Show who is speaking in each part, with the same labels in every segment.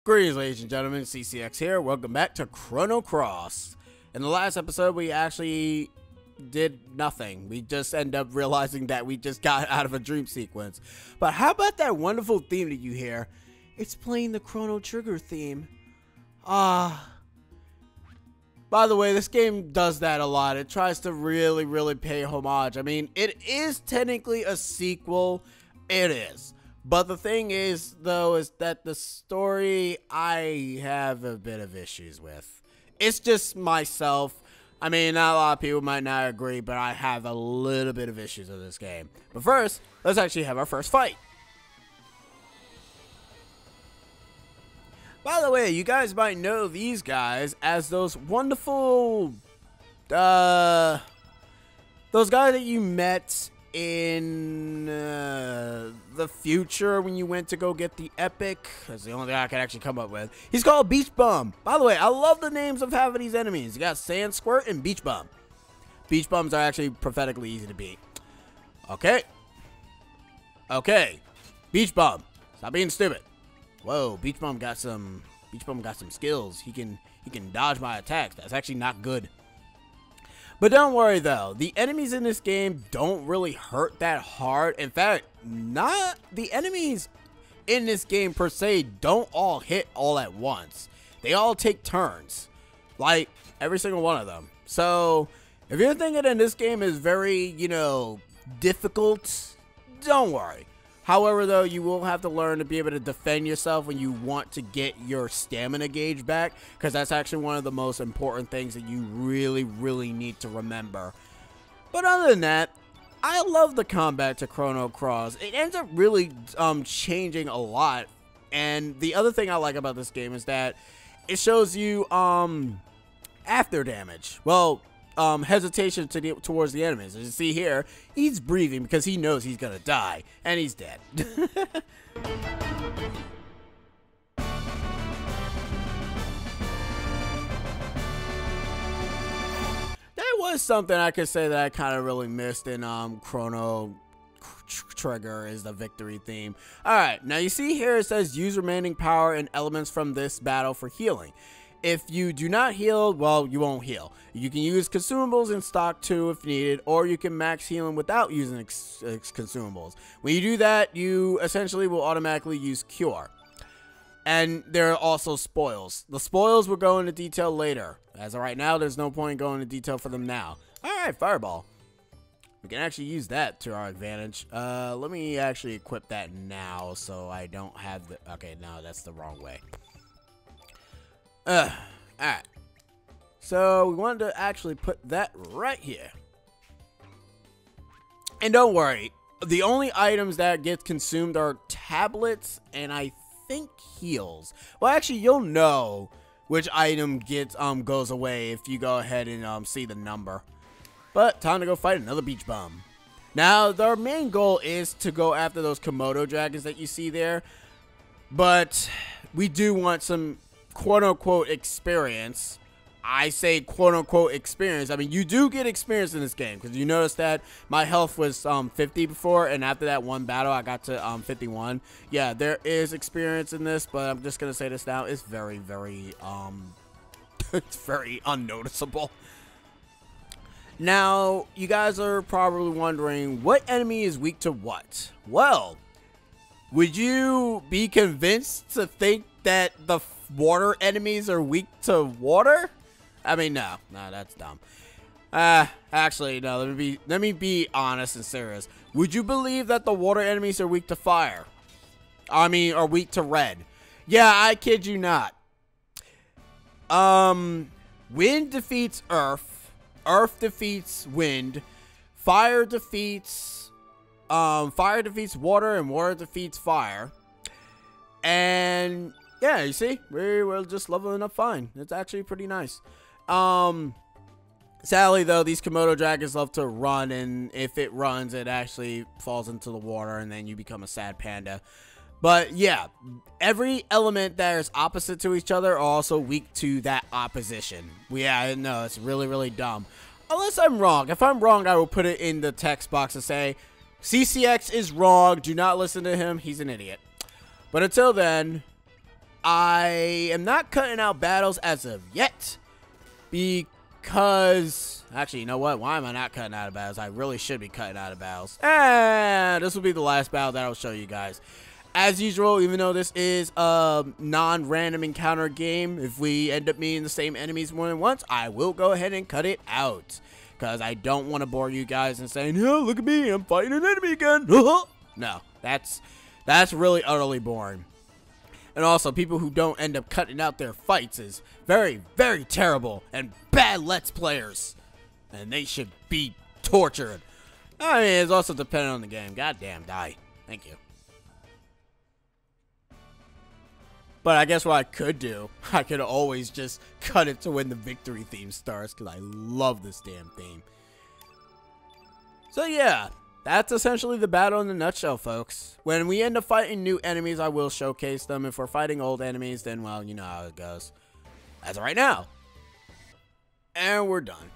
Speaker 1: Greetings, ladies and gentlemen, CCX here. Welcome back to Chrono Cross. In the last episode, we actually did nothing. We just ended up realizing that we just got out of a dream sequence. But how about that wonderful theme that you hear? It's playing the Chrono Trigger theme. By the way, this game does that a lot. It tries to really pay homage. I mean, it is technically a sequel. It is. But the thing is, though, is that the story I have a bit of issues with. It's just myself. I mean, not a lot of people might not agree, but I have a little bit of issues with this game. But first, let's actually have our first fight. By the way, you guys might know these guys as those wonderful, those guys that you met in the future when you went to go get the epic. That's the only thing I can actually come up with. He's called Beach Bum. By the way, I love the names of half of these enemies. You got Sand Squirt and Beach Bum. Beach Bums are actually prophetically easy to beat. Okay. Beach Bum, stop being stupid. Whoa, Beach Bum got some skills. He can dodge my attacks. That's actually not good. But don't worry though, the enemies in this game don't really hurt that hard. In fact, not the enemies in this game per se don't all hit all at once. They all take turns, like every single one of them. So if you're thinking that this game is very, difficult, don't worry. However, though, you will have to learn to be able to defend yourself when you want to get your stamina gauge back, because that's actually one of the most important things that you really need to remember. But other than that, I love the combat to Chrono Cross. It ends up really changing a lot. And the other thing I like about this game is that it shows you after damage. Well, hesitation towards the enemies. As you see here, he's breathing because he knows he's gonna die, and he's dead. There was something I could say that I kind of really missed in Chrono Trigger is the victory theme. Alright, now you see here it says use remaining power and elements from this battle for healing. If you do not heal, well, you won't heal. You can use consumables in stock too if needed, or you can max healing without using consumables. When you do that, you essentially will automatically use cure. And there are also spoils. The spoils will go into detail later. As of right now, there's no point in going into detail for them now. Alright, fireball. We can actually use that to our advantage. Let me actually equip that now so I don't have the... Okay, no, that's the wrong way. Alright. So we wanted to actually put that right here. And don't worry, the only items that get consumed are tablets and I think heals. Well, actually, you'll know which item gets goes away if you go ahead and see the number. But time to go fight another Beach Bum. Now, their main goal is to go after those Kamodo dragons that you see there. But we do want some quote-unquote experience. I say quote-unquote experience. I mean, you do get experience in this game, because you notice that my health was 50 before, and after that one battle I got to 51. Yeah, there is experience in this, but I'm just gonna say this now, it's very it's very unnoticeable. Now, you guys are probably wondering what enemy is weak to what. Well, would you be convinced to think that the water enemies are weak to water? I mean, no, that's dumb. Actually, no, let me be honest and serious. Would you believe that the water enemies are weak to fire? I mean, are weak to red? Yeah, I kid you not. Wind defeats earth. Earth defeats wind. Fire defeats water, and water defeats fire. And yeah, you see, we're just leveling up fine. It's actually pretty nice. Sadly though, these Kamodo dragons love to run, and if it runs, it actually falls into the water, and then you become a sad panda. But yeah, every element that is opposite to each other are also weak to that opposition. Yeah, no, it's really dumb. Unless I'm wrong. If I'm wrong, I will put it in the text box and say, CCX is wrong. Do not listen to him. He's an idiot. But until then, I am not cutting out battles as of yet because, actually, you know what? Why am I not cutting out of battles? I really should be cutting out of battles. And this will be the last battle that I'll show you guys. As usual, even though this is a non-random encounter game, if we end up meeting the same enemies more than once, I will go ahead and cut it out. Because I don't want to bore you guys and saying, oh, look at me, I'm fighting an enemy again. No, that's really utterly boring. And also, people who don't end up cutting out their fights is very, very terrible and bad Let's Players. And they should be tortured. I mean, it's also dependent on the game. Goddamn, die. Thank you. But I guess what I could do, I could always just cut it to when the victory theme starts, because I love this damn theme. So yeah, that's essentially the battle in a nutshell, folks. When we end up fighting new enemies, I will showcase them. If we're fighting old enemies, then, well, you know how it goes. As of right now. And we're done.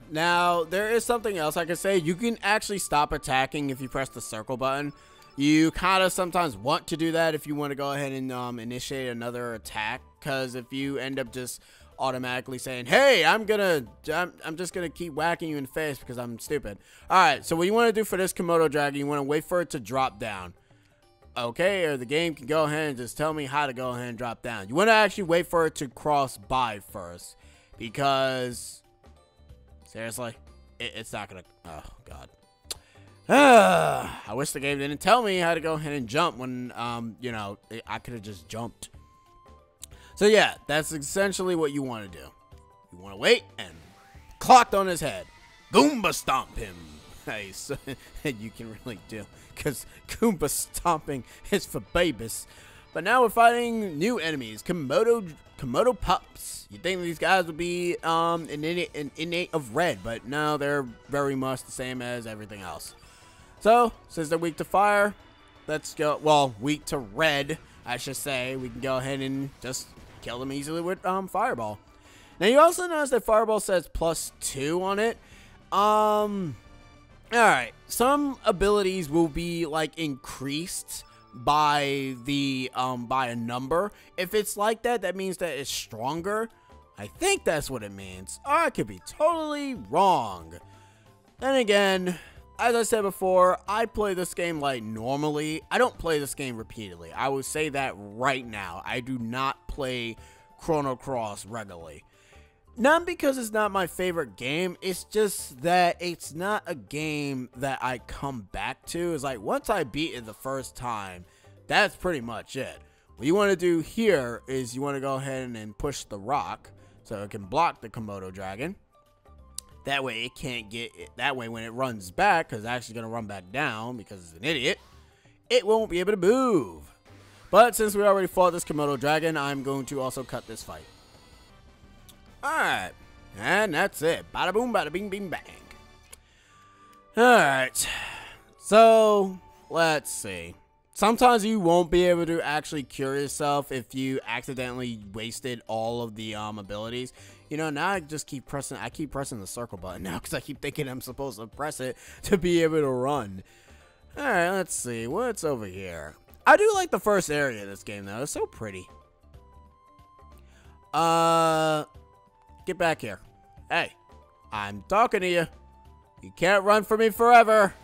Speaker 1: Now, there is something else I can say. You can actually stop attacking if you press the circle button. You kind of sometimes want to do that if you want to go ahead and initiate another attack, because if you end up just automatically saying, hey, I'm just gonna keep whacking you in the face because I'm stupid. Alright, so what you want to do for this Komodo dragon, you want to wait for it to drop down. Okay, or the game can go ahead and just tell me how to go ahead and drop down. You want to actually wait for it to cross by first, because seriously, it's not gonna, oh god. I wish the game didn't tell me how to go ahead and jump when, you know, I could have just jumped. So yeah, that's essentially what you want to do. You want to wait and clocked on his head. Goomba stomp him. Nice. You can really do, because Goomba stomping is for babies. But now we're fighting new enemies, Kamodo pups. You think these guys would be an innate of red, but no, they're very much the same as everything else. So, since they're weak to fire, let's go, well, weak to red, I should say. We can go ahead and just kill them easily with Fireball. Now, you also notice that Fireball says +2 on it. Alright, some abilities will be, like, increased by the, by a number. If it's like that, that means that it's stronger. I think that's what it means. I could be totally wrong. Then again, as I said before, I play this game like normally. I don't play this game repeatedly. I will say that right now. I do not play Chrono Cross regularly. Not because it's not my favorite game. It's just that it's not a game that I come back to. It's like once I beat it the first time, that's pretty much it. What you want to do here is you want to go ahead and push the rock so it can block the Komodo dragon. That way it can't get it. That way when it runs back, because it's actually going to run back down because it's an idiot, it won't be able to move. But since we already fought this Komodo dragon, I'm going to also cut this fight. Alright. And that's it. Bada boom, bada bing, bing, bang. Alright. So, let's see. Sometimes you won't be able to actually cure yourself if you accidentally wasted all of the abilities. You know, now I just keep pressing, I keep pressing the circle button now because I keep thinking I'm supposed to press it to be able to run. Alright, let's see. What's over here? I do like the first area of this game, though. It's so pretty. Get back here. Hey, I'm talking to you. You can't run from me forever.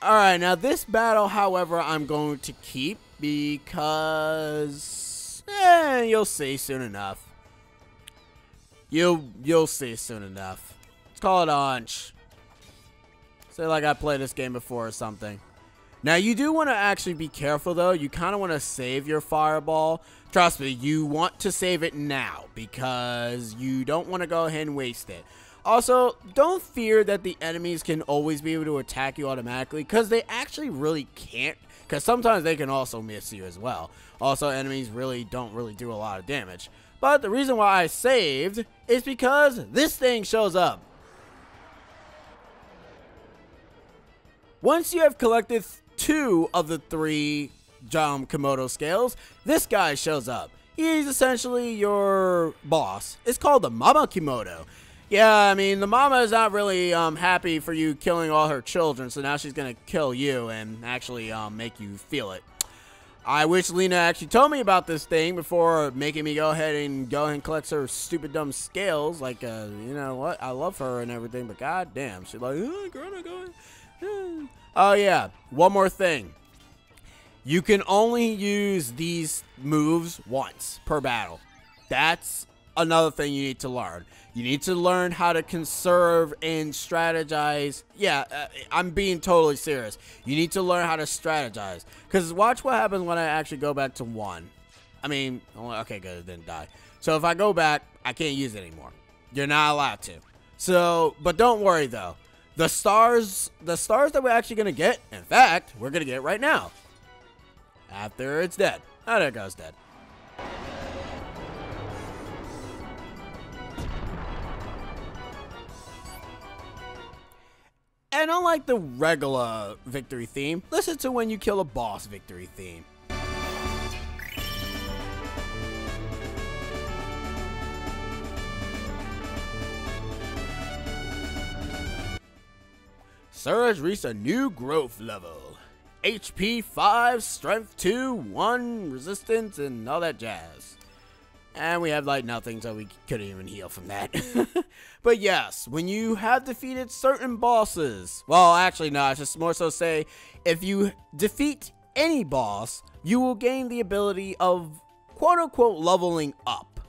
Speaker 1: Alright, now this battle, however, I'm going to keep because you'll see soon enough. You'll see soon enough. Let's call it a hunch. Say like I played this game before or something. Now you do want to actually be careful though. You kind of want to save your fireball. Trust me, you want to save it now because you don't want to go ahead and waste it. Also, don't fear that the enemies can always be able to attack you automatically, because they actually really can't, because sometimes they can also miss you as well. Also, enemies don't do a lot of damage. But the reason why I saved is because this thing shows up. Once you have collected 2 of the 3 Komodo scales, this guy shows up. He's essentially your boss. It's called the Mama Komodo. Yeah, I mean, the mama is not really happy for you killing all her children, so now she's gonna kill you and actually make you feel it. I wish Lena actually told me about this thing before making me go ahead and collect her stupid dumb scales. Like, you know what? I love her and everything, but goddamn, she's like, oh, Chrono going. Oh yeah, one more thing. You can only use these moves once per battle. That's another thing you need to learn. You need to learn how to conserve and strategize. Yeah, I'm being totally serious. You need to learn how to strategize. Because watch what happens when I actually go back to 1. I mean, okay, good, it didn't die. So if I go back, I can't use it anymore. You're not allowed to. So, but don't worry though. The stars that we're actually going to get, in fact, we're going to get right now. After it's dead. Oh, there it goes, dead. And unlike the regular victory theme, listen to when you kill a boss victory theme. Surge reached a new growth level. HP 5, Strength 2, 1, Resistance, and all that jazz. And we have like nothing, so we couldn't even heal from that. But yes, when you have defeated certain bosses, well, actually no, I should more so say, if you defeat any boss, you will gain the ability of quote-unquote leveling up.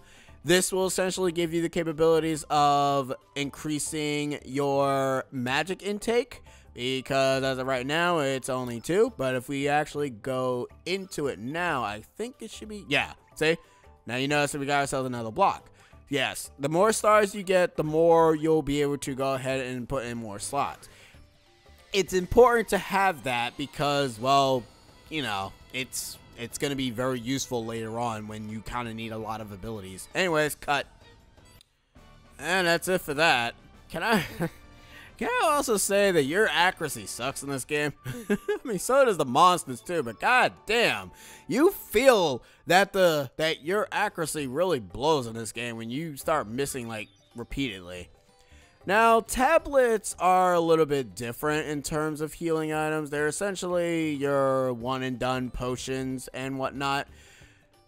Speaker 1: This will essentially give you the capabilities of increasing your magic intake, because as of right now, it's only 2. But if we actually go into it now, I think it should be, yeah, see? Now you notice that we got ourselves another block. Yes, the more stars you get, the more you'll be able to go ahead and put in more slots. It's important to have that because, well, you know, it's going to be very useful later on when you kind of need a lot of abilities. Anyways, cut. And that's it for that. Can I also say that your accuracy sucks in this game? I mean, so does the monsters too, but god damn, you feel that that your accuracy really blows in this game when you start missing like repeatedly. Now, tablets are a little bit different in terms of healing items. They're essentially your one and done potions and whatnot.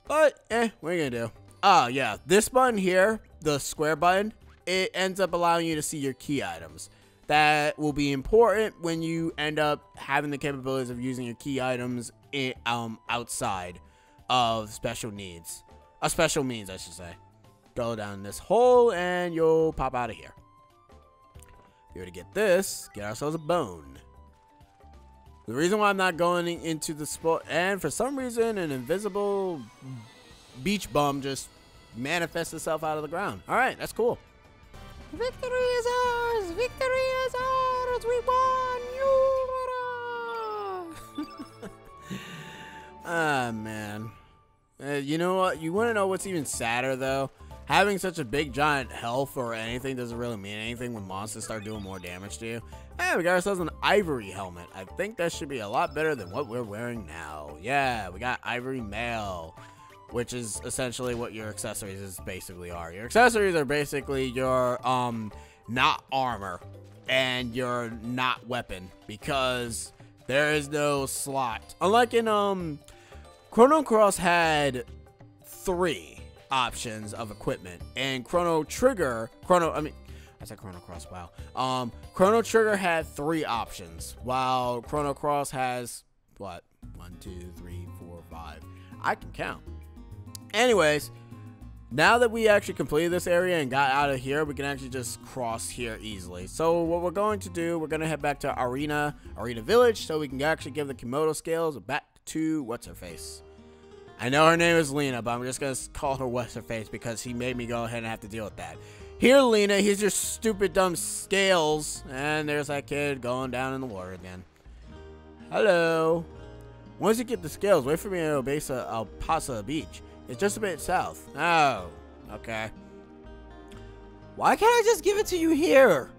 Speaker 1: But, what are you gonna do? Ah, yeah, this button here, the square button, it ends up allowing you to see your key items. That will be important when you end up having the capabilities of using your key items outside of special needs. Special means, I should say. Go down this hole and you'll pop out of here. If you were to get this, get ourselves a bone. The reason why I'm not going into the spot, and for some reason an invisible beach bum just manifests itself out of the ground. Alright, that's cool. Victory is ours! Victory is ours! We won! Ah, man. You know what? You want to know what's even sadder, though? Having such a big, giant health or anything doesn't really mean anything when monsters start doing more damage to you. Hey, we got ourselves an ivory helmet. I think that should be a lot better than what we're wearing now. Yeah, we got ivory mail, which is essentially what your accessories basically are. Your accessories are basically your not armor and your not weapon, because there is no slot. Unlike in Chrono Cross had 3 options of equipment, and Chrono Trigger wow. Chrono Trigger had 3 options, while Chrono Cross has what? 1, 2, 3, 4, 5. I can count. Anyways, now that we actually completed this area and got out of here, we can actually just cross here easily. So what we're going to do, we're going to head back to Arena Village, so we can actually give the Kamodo scales back to what's-her-face. I know her name is Lena, but I'm just going to call her what's-her-face because he made me go ahead and have to deal with that. Here, Lena, here's your stupid dumb scales. And there's that kid going down in the water again. Hello. Once you get the scales, wait for me at El Paso Beach. It's just a bit south. Oh, okay. Why can't I just give it to you here?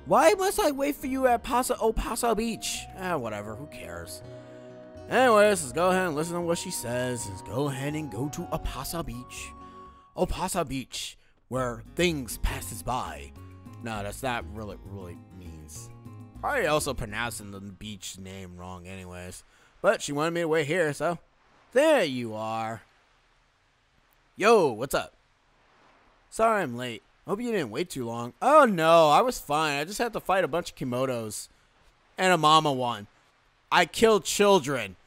Speaker 1: Why must I wait for you at El Paso Beach? Whatever, who cares? Anyways, let's go ahead and listen to what she says. Let's go ahead and go to El Paso Beach. El Paso Beach, where things passes by. No, that's not really means. Probably also pronouncing the beach name wrong anyways. But she wanted me to wait here, so There you are. Yo, what's up? Sorry I'm late. Hope you didn't wait too long. Oh no, I was fine. I just had to fight a bunch of Komodos. And a mama one. I killed children.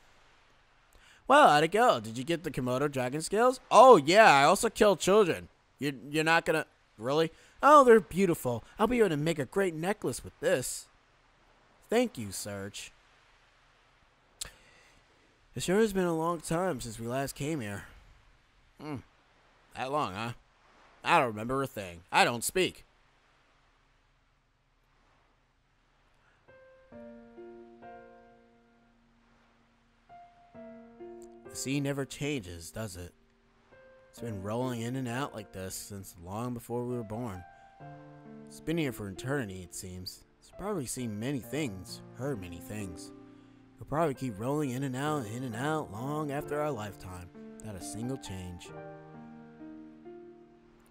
Speaker 1: Well, how'd it go? Did you get the Kamodo dragon skills? Oh yeah, I also killed children. You're not gonna... Really? Oh, they're beautiful. I'll be able to make a great necklace with this. Thank you, Serge. It sure has been a long time since we last came here. That long, huh? I don't remember a thing. I don't speak. The sea never changes, does it? It's been rolling in and out like this since long before we were born. It's been here for eternity, it seems. It's probably seen many things, heard many things. We'll probably keep rolling in and out long after our lifetime, without a single change.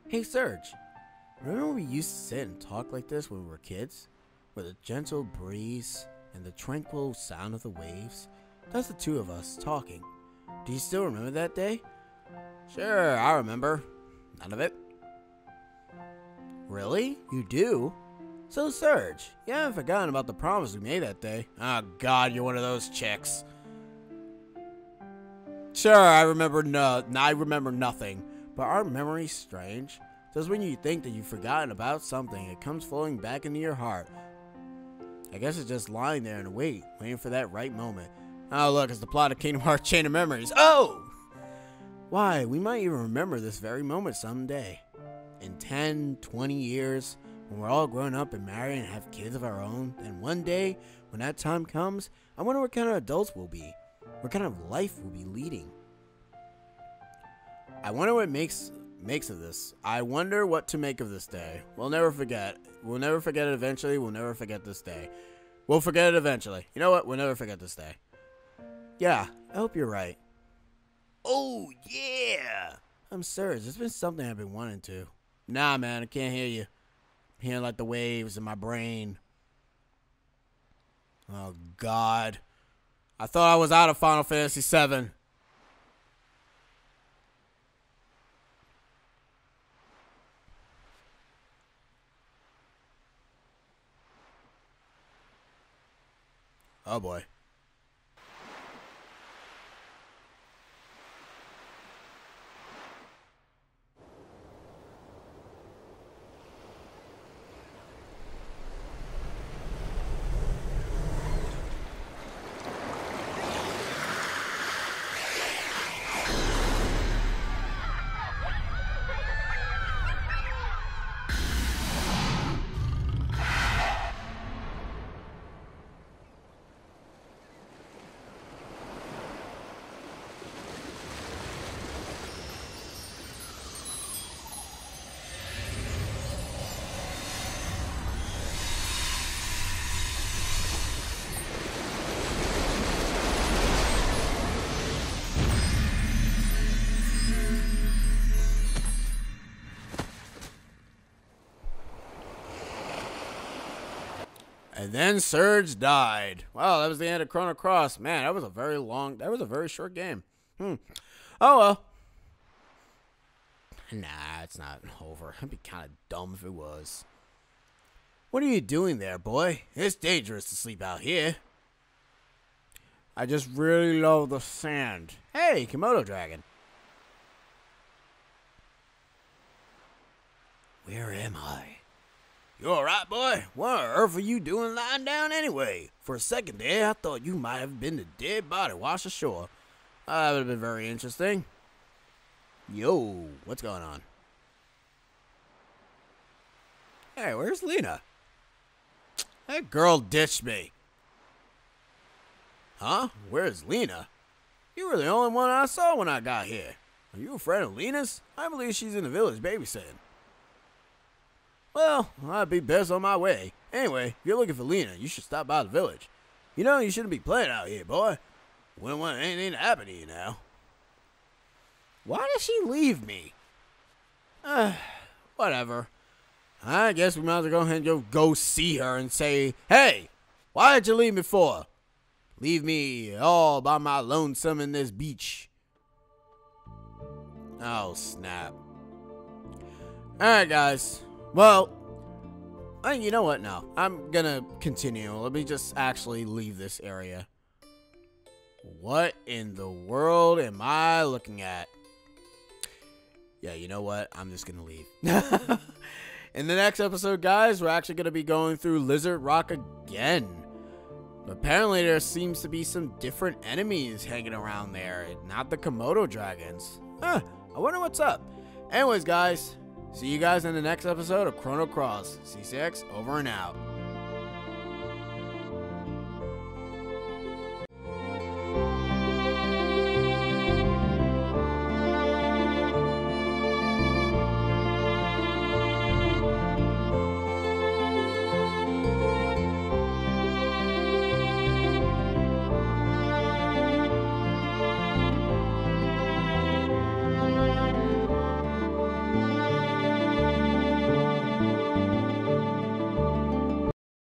Speaker 1: Hey Serge, remember when we used to sit and talk like this when we were kids? With a gentle breeze and the tranquil sound of the waves? That's the two of us talking. Do you still remember that day? Sure, I remember. None of it. Really? You do? So, Serge, you haven't forgotten about the promise we made that day. Oh, God, you're one of those chicks. Sure, I remember nothing. But aren't memories strange? Just when you think that you've forgotten about something, it comes flowing back into your heart. I guess it's just lying there and waiting for that right moment. Oh, look, it's the plot of Kingdom Hearts Chain of Memories. Oh! Why, we might even remember this very moment someday. In 10, 20 years, when we're all grown up and married and have kids of our own, and one day, when that time comes, I wonder what kind of adults we'll be. What kind of life we'll be leading. I wonder what makes of this. I wonder what to make of this day. We'll never forget. We'll never forget it eventually. We'll never forget this day. We'll forget it eventually. You know what? We'll never forget this day. Yeah, I hope you're right. Oh, yeah! I'm serious. It's been something I've been wanting to. Nah, man, I can't hear you. I'm hearing like the waves in my brain. Oh, God. I thought I was out of Final Fantasy VII. Oh, boy. And then Surge died. Wow, that was the end of Chrono Cross. Man, that was a very short game. Oh well. Nah, it's not over. It'd be kind of dumb if it was. What are you doing there, boy? It's dangerous to sleep out here. I just really love the sand. Hey, Kamodo Dragon. Where am I? You alright, boy? What on earth are you doing lying down anyway? For a second there, I thought you might have been the dead body washed ashore. That would have been very interesting. Yo, what's going on? Hey, where's Lena? That girl ditched me. Huh? Where's Lena? You were the only one I saw when I got here. Are you a friend of Lena's? I believe she's in the village babysitting. Well, I'd be best on my way. Anyway, if you're looking for Lena, you should stop by the village. You know, you shouldn't be playing out here, boy. Wouldn't want anything to happen to you now. Why did she leave me? Whatever. I guess we might as well go ahead and go see her and say, hey, why did you leave me for? Leave me all by my lonesome in this beach. Oh, snap. Alright, guys. Well, you know what? No. I'm gonna continue. Let me just actually leave this area. What in the world am I looking at? Yeah, you know what? I'm just gonna leave. In the next episode, guys, we're actually gonna be going through Lizard Rock again. But apparently there seems to be some different enemies hanging around there. Not the Kamodo dragons. Huh, I wonder what's up. Anyways, guys, see you guys in the next episode of Chrono Cross. C6, over and out.